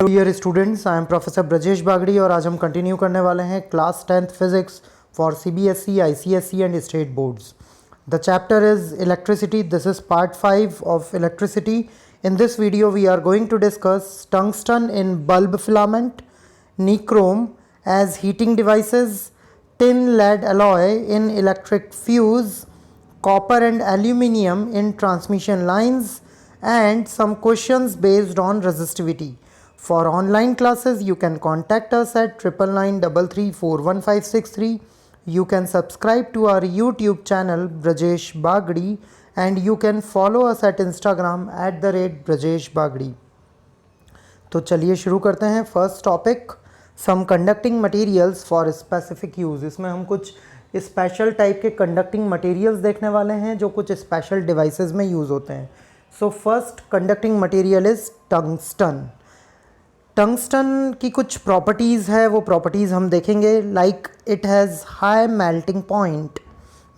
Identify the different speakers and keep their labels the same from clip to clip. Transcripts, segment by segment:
Speaker 1: Dear students, I am professor Brajesh Bagdi और आज हम कंटिन्यू करने वाले हैं class 10th physics for CBSE, ICSE and state boards. The chapter is electricity. This is part 5 of electricity. In this video we are going to discuss tungsten in bulb filament, nichrome as heating devices, tin lead alloy in electric fuse, copper and aluminium in transmission lines, and some questions based on resistivity. For online classes you can contact us at 9993341563. You can subscribe to our YouTube channel Brajesh Bagdi and you can follow us at Instagram @Brajesh Bagdi. तो चलिए शुरू करते हैं. First topic, some conducting materials for specific use. इसमें हम कुछ special type के conducting materials देखने वाले हैं जो कुछ स्पेशल डिवाइसेस में यूज़ होते हैं. So first conducting material is tungsten. Tungsten की कुछ प्रॉपर्टीज़ है, वो प्रॉपर्टीज़ हम देखेंगे. Like it has high melting point.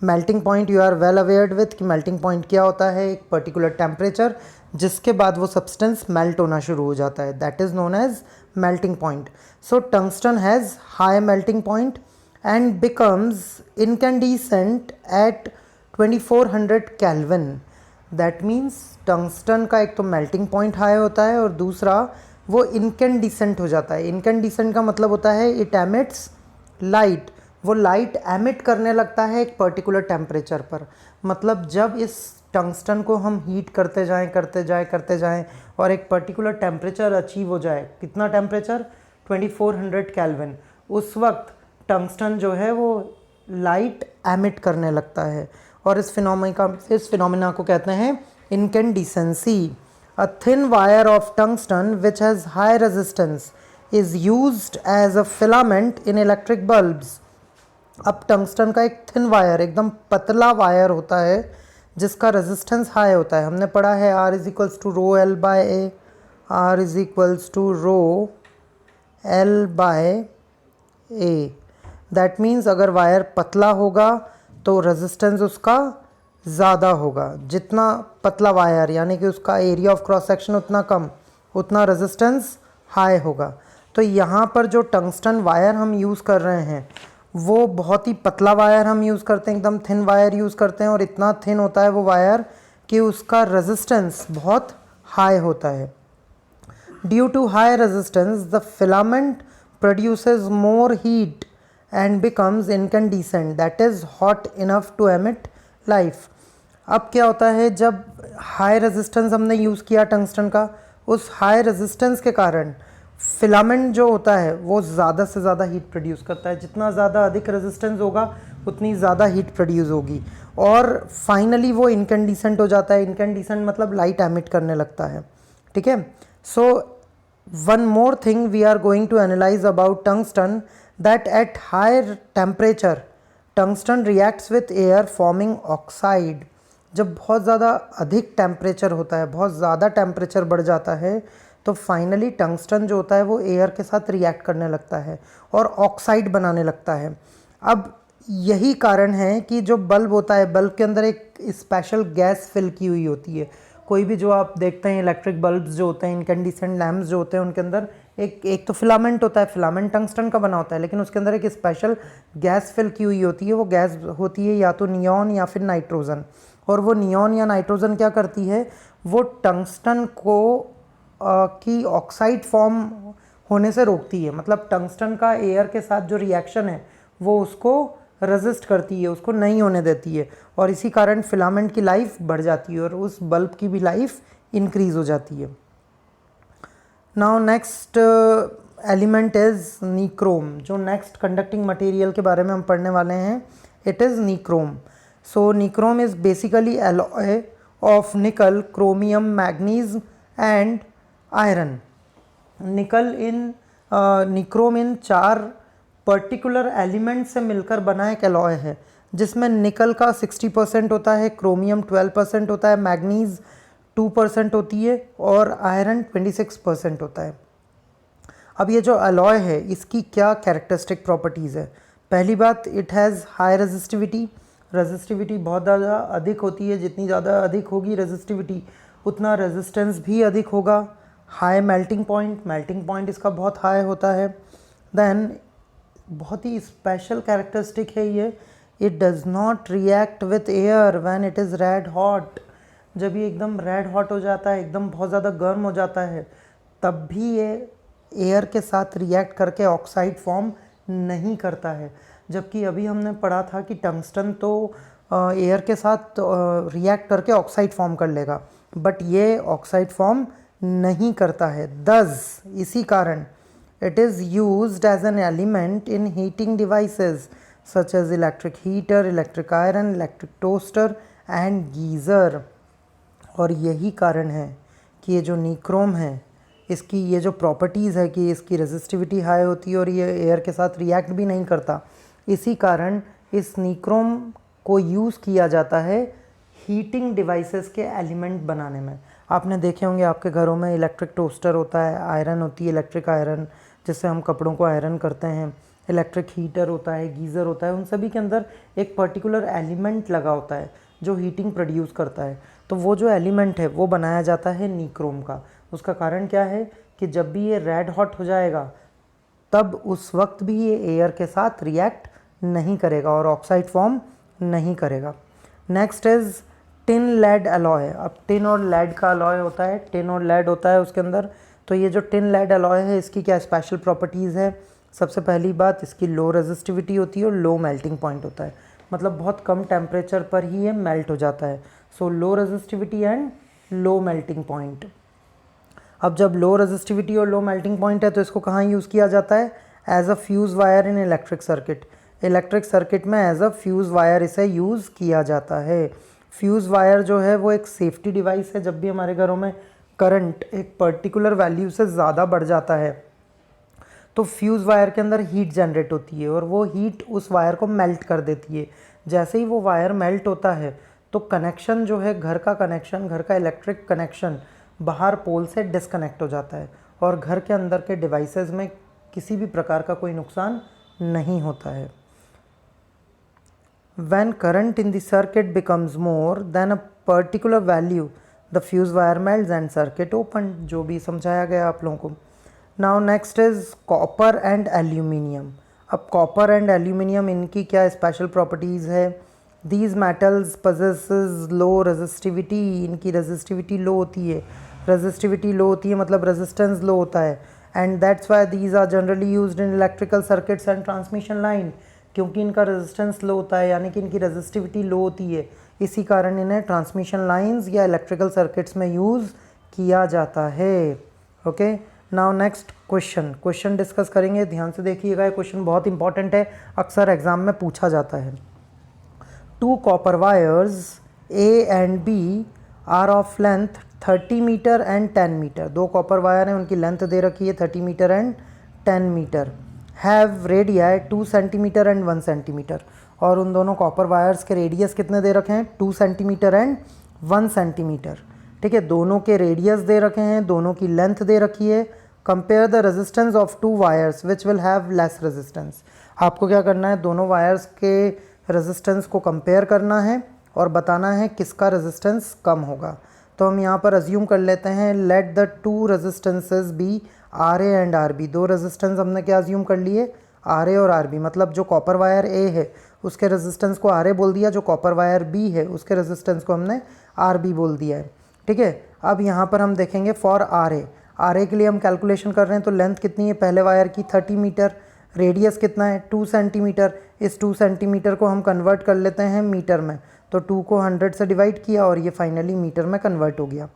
Speaker 1: Melting point you are well awared with कि मेल्टिंग पॉइंट क्या होता है. एक पर्टिकुलर टेम्परेचर जिसके बाद वो सब्सटेंस मेल्ट होना शुरू हो जाता है, that is known as melting point. So tungsten has high melting point and becomes incandescent at 2400 kelvin. That means tungsten का एक तो मेल्टिंग पॉइंट हाई होता है और दूसरा वो इनकैंडिसेंट हो जाता है. इनकैंडिसेंट का मतलब होता है इट एमिट्स लाइट. वो लाइट एमिट करने लगता है एक पर्टिकुलर टेम्परेचर पर. मतलब जब इस टंगस्टन को हम हीट करते जाएं और एक पर्टिकुलर टेम्परेचर अचीव हो जाए, कितना टेम्परेचर, 2400 केल्विन, उस वक्त टंगस्टन जो है वो लाइट एमिट करने लगता है और इस फिनोमिना को कहते हैं इनकैंडिसेंसी. A thin wire of tungsten which has high resistance is used as a filament in electric bulbs. अब टंगस्टन का एक थिन वायर, एकदम पतला वायर होता है जिसका रेजिस्टेंस हाई होता है. हमने पढ़ा है R is equals to rho L by A. R is equals to rho L by A. That means अगर वायर पतला होगा तो रेजिस्टेंस उसका ज़्यादा होगा. जितना पतला वायर यानी कि उसका एरिया ऑफ क्रॉस सेक्शन उतना कम, उतना रेजिस्टेंस हाई होगा. तो यहाँ पर जो टंगस्टन वायर हम यूज़ कर रहे हैं वो बहुत ही पतला वायर हम यूज़ करते हैं, एकदम थिन वायर यूज़ करते हैं और इतना थिन होता है वो वायर कि उसका रेजिस्टेंस बहुत हाई होता है. Due to high resistance the filament produces more heat and becomes incandescent, that is hot enough to emit life. अब क्या होता है, जब हाई रेजिस्टेंस हमने यूज़ किया टंगस्टन का, उस हाई रेजिस्टेंस के कारण फिलामेंट जो होता है वो ज़्यादा से ज़्यादा हीट प्रोड्यूस करता है. जितना ज़्यादा अधिक रेजिस्टेंस होगा उतनी ज़्यादा हीट प्रोड्यूस होगी और फाइनली वो इनकैंडिसेंट हो जाता है. इनकैंडिसेंट मतलब लाइट एमिट करने लगता है. ठीक है. So one more thing we are going to analyse about tungsten, that at higher temperature tungsten reacts with air forming oxide. जब बहुत ज़्यादा अधिक टेम्परेचर होता है, बहुत ज़्यादा टेम्परेचर बढ़ जाता है तो फाइनली टंगस्टन जो होता है वो एयर के साथ रिएक्ट करने लगता है और ऑक्साइड बनाने लगता है. अब यही कारण है कि जो बल्ब होता है, बल्ब के अंदर एक स्पेशल गैस फिल की हुई होती है. कोई भी जो आप देखते हैं इलेक्ट्रिक बल्ब्स जो होते हैं, इनकैंडिसेंट लैम्प्स जो होते हैं, उनके अंदर एक तो फिलामेंट होता है. फिलामेंट टंगस्टन का बना होता है लेकिन उसके अंदर एक स्पेशल गैस फिल की हुई होती है. वो गैस होती है या तो नियॉन या फिर नाइट्रोजन. और वो नियॉन या नाइट्रोजन क्या करती है, वो टंगस्टन को की ऑक्साइड फॉर्म होने से रोकती है. मतलब टंगस्टन का एयर के साथ जो रिएक्शन है वो उसको रेजिस्ट करती है, उसको नहीं होने देती है और इसी कारण फिलामेंट की लाइफ बढ़ जाती है और उस बल्ब की भी लाइफ इंक्रीज़ हो जाती है. Now next element is nichrome. जो नेक्स्ट कंडक्टिंग मटेरियल के बारे में हम पढ़ने वाले हैं, it is nichrome. So nichrome is basically alloy of nickel, chromium, manganese and iron. Nichrome in 4 particular element से मिलकर बना एक एलॉय है जिसमें निकल का 60% होता है, क्रोमियम 12% होता है, मैग्नीज 2% होती है और आयरन 26% होता है. अब ये जो एलॉय है इसकी क्या कैरेक्टरिस्टिक प्रॉपर्टीज़ है. पहली बात, it has high resistivity. Resistivity बहुत ज़्यादा अधिक होती है. जितनी ज़्यादा अधिक होगी रेजिस्टिविटी उतना रेजिस्टेंस भी अधिक होगा. हाई मेल्टिंग पॉइंट इसका बहुत हाई होता है। देन बहुत ही स्पेशल कैरेक्टरिस्टिक है ये, it does not react with air when it is red hot. जब ये एकदम रेड हॉट हो जाता है, एकदम बहुत ज़्यादा गर्म हो जाता है, तब भी ये एयर के साथ रिएक्ट करके ऑक्साइड फॉर्म नहीं करता है। जबकि अभी हमने पढ़ा था कि टंगस्टन तो एयर के साथ रिएक्ट करके ऑक्साइड फॉर्म कर लेगा, बट ये ऑक्साइड फॉर्म नहीं करता है। दस इसी कारण it is used as an element in heating devices such as electric heater, electric iron, electric toaster and geyser। और यही कारण है कि ये जो निक्रोम है, इसकी ये जो प्रॉपर्टीज़ है कि इसकी रेजिस्टिविटी हाई होती है और ये एयर के साथ रिएक्ट भी नहीं करता, इसी कारण इस निक्रोम को यूज़ किया जाता है हीटिंग डिवाइसेस के एलिमेंट बनाने में। आपने देखे होंगे आपके घरों में इलेक्ट्रिक टोस्टर होता है, आयरन होती है, इलेक्ट्रिक आयरन जिससे हम कपड़ों को आयरन करते हैं, इलेक्ट्रिक हीटर होता है, गीज़र होता है, उन सभी के अंदर एक पर्टिकुलर एलिमेंट लगा होता है जो हीटिंग प्रोड्यूस करता है। तो वो जो एलिमेंट है वो बनाया जाता है निक्रोम का। उसका कारण क्या है कि जब भी ये रेड हॉट हो जाएगा तब उस वक्त भी ये एयर के साथ रिएक्ट नहीं करेगा और ऑक्साइड फॉर्म नहीं करेगा। Next is tin lead alloy. अब टिन और लेड का अलॉय होता है, टिन और लेड होता है उसके अंदर। तो ये जो टिन लेड अलॉय है इसकी क्या स्पेशल प्रॉपर्टीज़ है? सबसे पहली बात, इसकी लो रेजिस्टिविटी होती है और लो मेल्टिंग पॉइंट होता है, मतलब बहुत कम टेम्परेचर पर ही ये मेल्ट हो जाता है। So low resistivity and low melting point. अब जब लो रेजिस्टिविटी और लो मेल्टिंग पॉइंट है तो इसको कहाँ यूज़ किया जाता है? As a fuse wire in electric circuit. Electric circuit में एज अ फ्यूज़ वायर इसे यूज़ किया जाता है। फ्यूज़ वायर जो है वो एक सेफ्टी डिवाइस है। जब भी हमारे घरों में करंट एक पर्टिकुलर वैल्यू से ज़्यादा बढ़ जाता है तो फ्यूज़ वायर के अंदर हीट जनरेट होती है और वो हीट उस वायर को मेल्ट कर देती है। जैसे ही वो वायर मेल्ट होता है तो कनेक्शन जो है, घर का कनेक्शन, घर का इलेक्ट्रिक कनेक्शन बाहर पोल से डिस्कनेक्ट हो जाता है और घर के अंदर के डिवाइसेस में किसी भी प्रकार का कोई नुकसान नहीं होता है। When current in the circuit becomes more than a particular value, the fuse wire melts and circuit open। जो भी समझाया गया आप लोगों को। Now next is copper and aluminium। अब copper and aluminium इनकी क्या स्पेशल प्रॉपर्टीज़ है? These metals possesses low resistivity। इनकी resistivity लो होती है। resistivity लो होती है मतलब resistance लो होता है। And that's why these are generally used in electrical circuits and transmission line। क्योंकि इनका रेजिस्टेंस लो होता है, यानी कि इनकी रेजिस्टिविटी लो होती है, इसी कारण इन्हें ट्रांसमिशन लाइंस या इलेक्ट्रिकल सर्किट्स में यूज़ किया जाता है। Okay, now next question discuss करेंगे। ध्यान से देखिएगा, ये क्वेश्चन बहुत इंपॉर्टेंट है, अक्सर एग्जाम में पूछा जाता है। 2 copper wires A and B are of length 30 metre and 10 metre. 2 copper wire हैं, उनकी लेंथ दे रखी है 30 metre and 10 metre. Have radii 2 centimetre and 1 centimetre. और उन दोनों कॉपर वायर्स के रेडियस कितने दे रखे हैं? 2 सेंटीमीटर एंड 1 सेंटीमीटर। ठीक है, दोनों के रेडियस दे रखे हैं, दोनों की लेंथ दे रखी है। Compare the resistance of 2 wires which will have less resistance. आपको क्या करना है? दोनों वायर्स के रेजिस्टेंस को कंपेयर करना है और बताना है किसका रेजिस्टेंस कम होगा। तो हम यहाँ पर अज्यूम कर लेते हैं, let the 2 resistances be R A and R B. 2 resistance हमने क्या अज्यूम कर लिए? आर ए और आर बी। मतलब जो कॉपर वायर ए है उसके रेजिस्टेंस को आर ए बोल दिया, जो कॉपर वायर बी है उसके रेजिस्टेंस को हमने आर बी बोल दिया है। ठीक है, अब यहाँ पर हम देखेंगे for R A. R A के लिए हम कैलकुलेशन कर रहे हैं, तो लेंथ कितनी है पहले वायर की? 30 मीटर। रेडियस कितना है? 2 सेंटीमीटर। इस 2 सेंटीमीटर को हम कन्वर्ट कर लेते हैं मीटर में, तो 2 को 100 से डिवाइड किया और ये फाइनली मीटर में कन्वर्ट हो गया।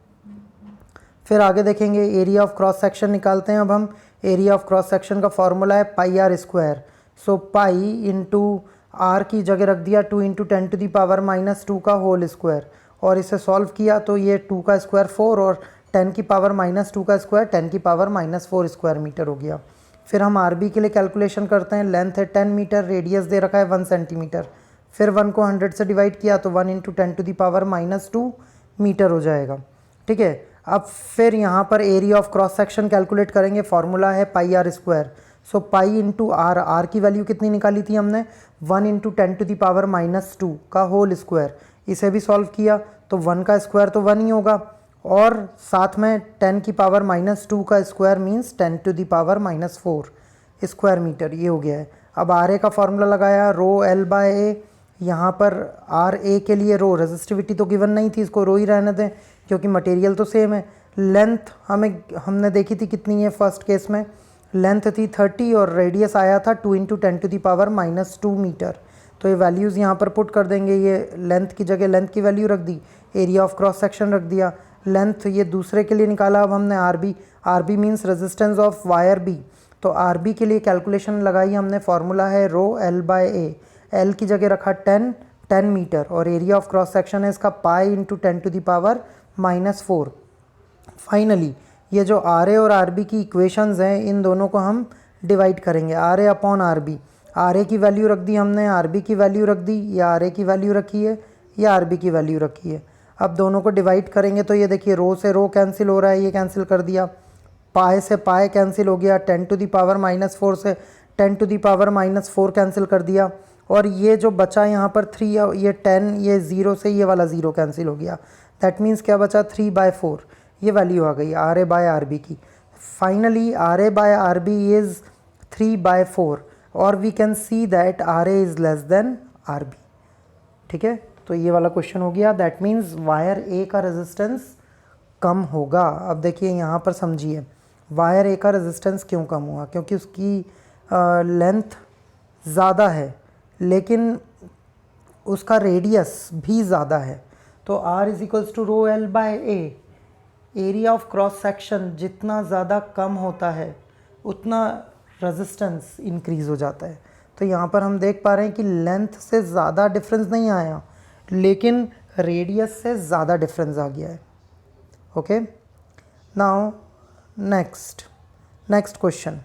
Speaker 1: फिर आगे देखेंगे, एरिया ऑफ क्रॉस सेक्शन निकालते हैं। अब हम एरिया ऑफ क्रॉस सेक्शन का फॉर्मूला है pi R square. So pi into R की जगह रख दिया 2 इंटू 10 टू दी पावर -2 का होल स्क्वायर, और इसे सॉल्व किया तो ये 2 का स्क्वायर 4 और 10 की पावर -2 का स्क्वायर 10 की पावर -4 स्क्वायर मीटर हो गया। फिर हम आर बी के लिए कैलकुलेशन करते हैं। लेंथ है 10 मीटर, रेडियस दे रखा है 1 सेंटीमीटर। फिर 1 को 100 से डिवाइड किया तो 1 into 10 to the power -2 metre हो जाएगा। ठीक है, अब फिर यहाँ पर area of cross section calculate करेंगे। फार्मूला है pi R square. So pi into R, R की वैल्यू कितनी निकाली थी हमने? 1 इंटू 10 टू दी पावर -2 का होल स्क्वायर। इसे भी सॉल्व किया तो 1 का स्क्वायर तो 1 ही होगा और साथ में 10 की पावर -2 का square means 10 to the power -4 square metre, ये हो गया है। अब आर ए का फॉर्मूला लगाया, रो एल बाय ए। यहाँ पर आर ए के लिए रो रेजिस्टिविटी तो गिवन नहीं थी, इसको रो ही रहने दें क्योंकि मटेरियल तो सेम है। लेंथ हमने देखी थी कितनी है फर्स्ट केस में, लेंथ थी 30 और रेडियस आया था 2 × 10 टू द पावर -2 मीटर। तो ये वैल्यूज़ यहाँ पर पुट कर देंगे, ये लेंथ की जगह लेंथ की वैल्यू रख दी, एरिया ऑफ क्रॉस सेक्शन रख दिया, लेंथ ये दूसरे के लिए निकाला। अब हमने R B means resistance of wire B, तो आर बी के लिए कैलकुलेशन लगाई हमने, फार्मूला है rho L by A. L की जगह रखा 10 मीटर और एरिया ऑफ क्रॉस सेक्शन है इसका पाई × 10 टू द पावर -4। फाइनली ये जो आर ए और आर बी की इक्वेशंस हैं, इन दोनों को हम डिवाइड करेंगे, R A upon R B. R A की वैल्यू रख दी हमने, आर बी की वैल्यू रख दी, या आर ए की वैल्यू रखी है या आर बी की वैल्यू रखी है। अब दोनों को डिवाइड करेंगे तो ये देखिए रो से रो कैंसिल हो रहा है, ये कैंसिल कर दिया, पाए से पाए कैंसिल हो गया, 10 टू द पावर -4 से 10 टू द पावर -4 कैंसिल कर दिया, और ये जो बचा यहाँ पर 3, ये 10, ये 0 से ये वाला 0 कैंसिल हो गया। दैट मीन्स क्या बचा, 3/4 ये वैल्यू आ गई R A by R B की। Finally R A by R B is 3/4 और we can see that R A is less than R B. ठीक है, तो ये वाला क्वेश्चन हो गया। दैट मीन्स वायर ए का रेजिस्टेंस कम होगा। अब देखिए यहाँ पर समझिए, वायर ए का रेजिस्टेंस क्यों कम हुआ, क्योंकि उसकी लेंथ ज़्यादा है लेकिन उसका रेडियस भी ज़्यादा है। तो R = rho L by A. Area of cross section जितना ज़्यादा कम होता है उतना रेजिस्टेंस इंक्रीज़ हो जाता है। तो यहाँ पर हम देख पा रहे हैं कि लेंथ से ज़्यादा डिफरेंस नहीं आया लेकिन रेडियस से ज़्यादा डिफरेंस आ गया है। Okay, now next question,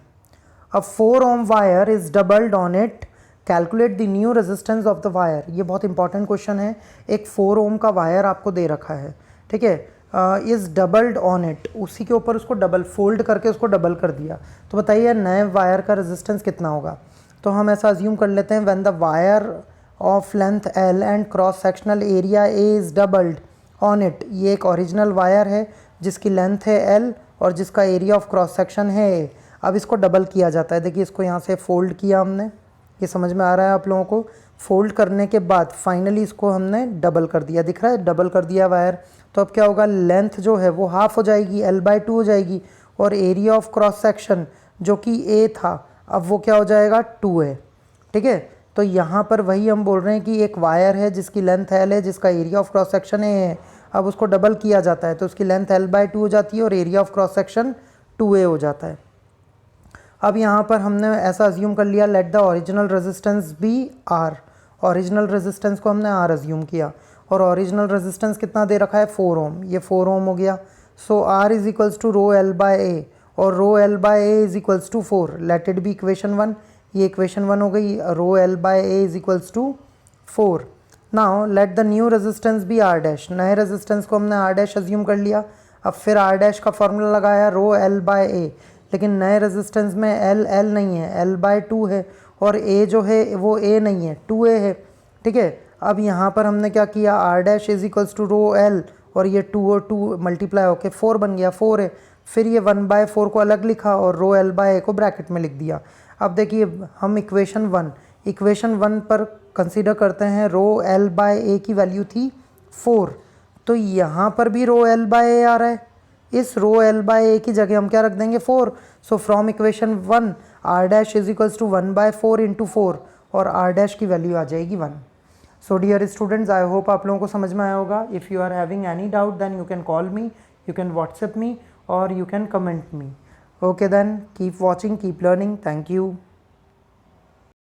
Speaker 1: a 4 ohm wire is doubled on it, calculate the new resistance of the wire. ये बहुत इंपॉर्टेंट क्वेश्चन है। एक 4 ohm का वायर आपको दे रखा है, ठीक है, इज़ डबल्ड ऑन इट, उसी के ऊपर उसको डबल फोल्ड करके उसको डबल कर दिया। तो बताइए नए वायर का रेजिस्टेंस कितना होगा। तो हम ऐसा अज्यूम कर लेते हैं, when the wire of length L and cross sectional area A is doubled on it. ये एक ओरिजिनल वायर है जिसकी लेंथ है एल और जिसका एरिया ऑफ क्रॉस सेक्शन है ए। अब इसको डबल किया जाता है, देखिए इसको यहाँ से फोल्ड किया हमने, ये समझ में आ रहा है आप लोगों को। फोल्ड करने के बाद फाइनली इसको हमने डबल कर दिया, दिख रहा है, डबल कर दिया वायर। तो अब क्या होगा, लेंथ जो है वो हाफ हो जाएगी, L/2 हो जाएगी, और एरिया ऑफ क्रॉस सेक्शन जो कि A था अब वो क्या हो जाएगा, 2 है। ठीक है, तो यहाँ पर वही हम बोल रहे हैं कि एक वायर है जिसकी लेंथ L है, जिसका area of cross section A है। अब उसको डबल किया जाता है तो उसकी लेंथ L/2 हो जाती है और area of cross section 2A हो जाता है। अब यहाँ पर हमने ऐसा अज्यूम कर लिया, let the original resistance be R। Original resistance को हमने R अज्यूम किया और ओरिजिनल रेजिस्टेंस कितना दे रखा है, 4 ohm, ये 4 ohm हो गया। So R = rho L by A और rho L by A = 4, let it be equation 1। ये इक्वेशन 1 हो गई, rho L by A = 4। Now let the new resistance be R'। नए रेजिस्टेंस को हमने R' अज्यूम कर लिया। अब फिर R' का फॉर्मूला लगाया, रो एल बाय ए, लेकिन नए रेजिस्टेंस में L नहीं है, L/2 है, और A जो है वो A नहीं है, 2A है। ठीक है, अब यहाँ पर हमने क्या किया, R' = रो एल और ये 2 और 2 मल्टीप्लाई होके 4 बन गया, 4 है। फिर ये 1/4 को अलग लिखा और रो एल बाय ए को ब्रैकेट में लिख दिया। अब देखिए हम इक्वेशन 1 पर कंसीडर करते हैं, रो एल बाय ए की वैल्यू थी 4, तो यहाँ पर भी रो एल बाय ए आ रहा है, इस रो एल बाय ए की जगह हम क्या रख देंगे, 4। सो फ्रॉम इक्वेशन 1 R' = 1/4 × 4 और R' की वैल्यू आ जाएगी 1। So dear students, I hope आप लोगों को समझ में आया होगा। If you are having any doubt then you can call me, you can WhatsApp me और you can comment me. Okay then, keep watching, keep learning, thank you.